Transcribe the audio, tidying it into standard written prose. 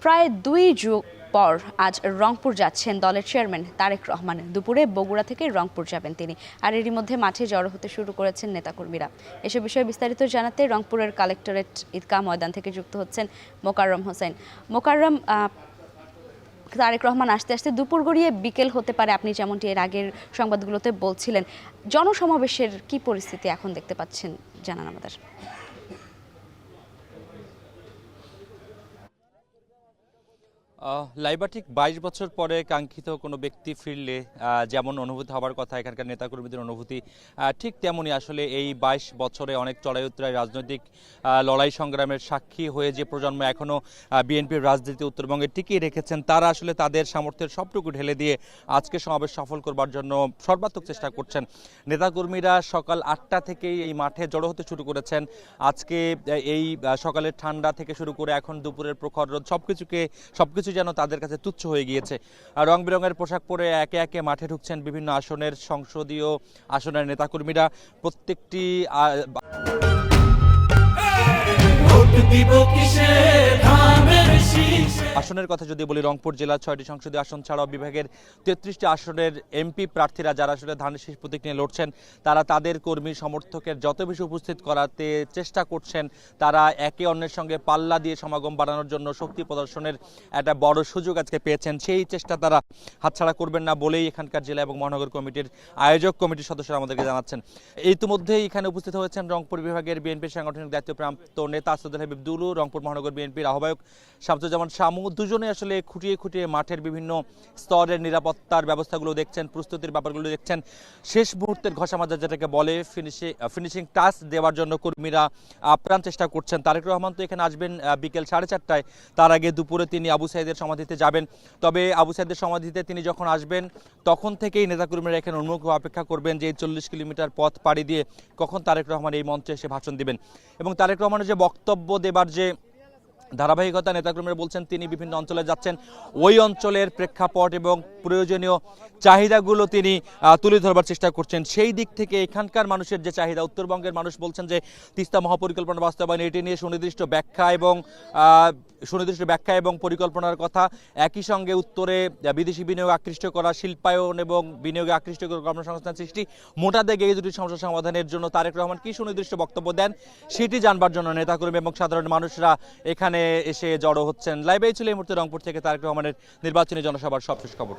প্রায় 2 যুগ পর আজ রংপুর যাচ্ছেন দলের চেয়ারম্যান তারেক রহমান। দুপুরে বগুড়া থেকে রংপুর যাবেন তিনি। আর এরই মধ্যে মাঠে জড়ো হতে শুরু করেছেন নেতাকর্মীরা। এসব বিষয়ে বিস্তারিত জানাতে রংপুরের কালেক্টরেট ঈদগাহ ময়দান থেকে যুক্ত হচ্ছেন মোকাররম হোসেন। মোকাররম, তারেক রহমান আসতে আসতে দুপুর গড়িয়ে বিকেল হতে পারে, আপনি যেমনটি এর আগের সংবাদগুলোতে বলছিলেন। জনসমাবেশের কি পরিস্থিতি এখন দেখতে পাচ্ছেন জানান আমাদের। লাইবা ঠিক 22 বছর পরে কাঙ্ক্ষিত কোনো ব্যক্তি ফিরলে যেমন অনুভূতি হওয়ার কথা এখানকার নেতাকর্মীদের অনুভূতি ঠিক তেমনই। আসলে এই 22 বছরে অনেক চড়াই উতরাই রাজনৈতিক লড়াই সংগ্রামের সাক্ষী হয়ে যে প্রজন্ম এখনও বিএনপির রাজনীতি উত্তরবঙ্গে টিকিয়ে রেখেছেন, তারা আসলে তাদের সামর্থ্যের সবটুকু ঢেলে দিয়ে আজকে সমাবেশ সফল করবার জন্য সর্বাত্মক চেষ্টা করছেন। নেতাকর্মীরা সকাল 8টা থেকেই এই মাঠে জড়ো হতে শুরু করেছেন। আজকে এই সকালের ঠান্ডা থেকে শুরু করে এখন দুপুরের প্রখর রোদ সবকিছু যেন তাদের কাছে তুচ্ছ হয়ে গিয়েছে। রং বেরঙের পোশাক পরে একে একে মাঠে ঢুকছেন বিভিন্ন আসনের সংসদীয় আসনের নেতাকর্মীরা। প্রত্যেকটি আসনের কথা যদি বলি, রংপুর জেলা 6টি সংসদীয় আসন ছাড়াও বিভাগের 33টি আসনের এমপি প্রার্থীরা যারা আসলে ধানের শীষ প্রতীক নিয়ে লড়ছেন, তারা তাদের কর্মী সমর্থকের যত বেশি উপস্থিত করাতে চেষ্টা করছেন। তারা একে অন্যের সঙ্গে পাল্লা দিয়ে সমাগম বাড়ানোর জন্য শক্তি প্রদর্শনের একটা বড় সুযোগ আজকে পেয়েছেন। সেই চেষ্টা তারা হাতছাড়া করবেন না বলেই এখানকার জেলা এবং মহানগর কমিটির আয়োজক কমিটির সদস্যরা আমাদেরকে জানাচ্ছেন। ইতিমধ্যেই এখানে উপস্থিত হয়েছেন রংপুর বিভাগের বিএনপির সাংগঠনিক দায়িত্বপ্রাপ্ত নেতা আসাদুল হাবিব দুলু, রংপুর মহানগর বিএনপির আহ্বায়ক শামসুজ্জামান শামু। দুজনে আসলে খুঁটিয়ে মাঠের বিভিন্ন স্তরের নিরাপত্তার ব্যবস্থাগুলো দেখছেন, প্রস্তুতির ব্যাপারগুলো দেখছেন। শেষ মুহূর্তের ঘষা মাজা যেটাকে বলে ফিনিশিং টাচ দেওয়ার জন্য কর্মীরা আপ্রাণ চেষ্টা করছেন। তারেক রহমান তো এখানে আসবেন বিকেল 4:30টায়। তার আগে দুপুরে তিনি আবু সাইদের সমাধিতে যাবেন। তবে আবু সাইদের সমাধিতে তিনি যখন আসবেন তখন থেকেই নেতাকর্মীরা এখানে উন্মুখ অপেক্ষা করবেন যে 40 কিলোমিটার পথ পাড়ি দিয়ে কখন তারেক রহমান এই মঞ্চে এসে ভাষণ দিবেন। এবং তারেক রহমানের যে বক্তব্য দেবার যে ধারাবাহিকতা, নেতাকর্মীরা বলছেন তিনি বিভিন্ন অঞ্চলে যাচ্ছেন, ওই অঞ্চলের প্রেক্ষাপট এবং প্রয়োজনীয় চাহিদাগুলো তিনি তুলে ধরবার চেষ্টা করছেন। সেই দিক থেকে এখানকার মানুষের যে চাহিদা, উত্তরবঙ্গের মানুষ বলছেন যে তিস্তা মহাপরিকল্পনা বাস্তবায়ন, এটি নিয়ে সুনির্দিষ্ট ব্যাখ্যা এবং পরিকল্পনার কথা। একই সঙ্গে উত্তরে বিদেশি বিনিয়োগ আকৃষ্ট করা, শিল্পায়ন এবং বিনিয়োগে আকৃষ্ট করে কর্মসংস্থান সৃষ্টি, মোটা দাগে এই দুটি সমস্যা সমাধানের জন্য তারেক রহমান কি সুনির্দিষ্ট বক্তব্য দেন সেটি জানবার জন্য নেতাকর্মী এবং সাধারণ মানুষরা এখানে এসে জড়ো হচ্ছেন। লাইভে ছিল এই মুহূর্তে রংপুর থেকে তারেক রহমানের নির্বাচনী জনসভার সবশেষ খবর।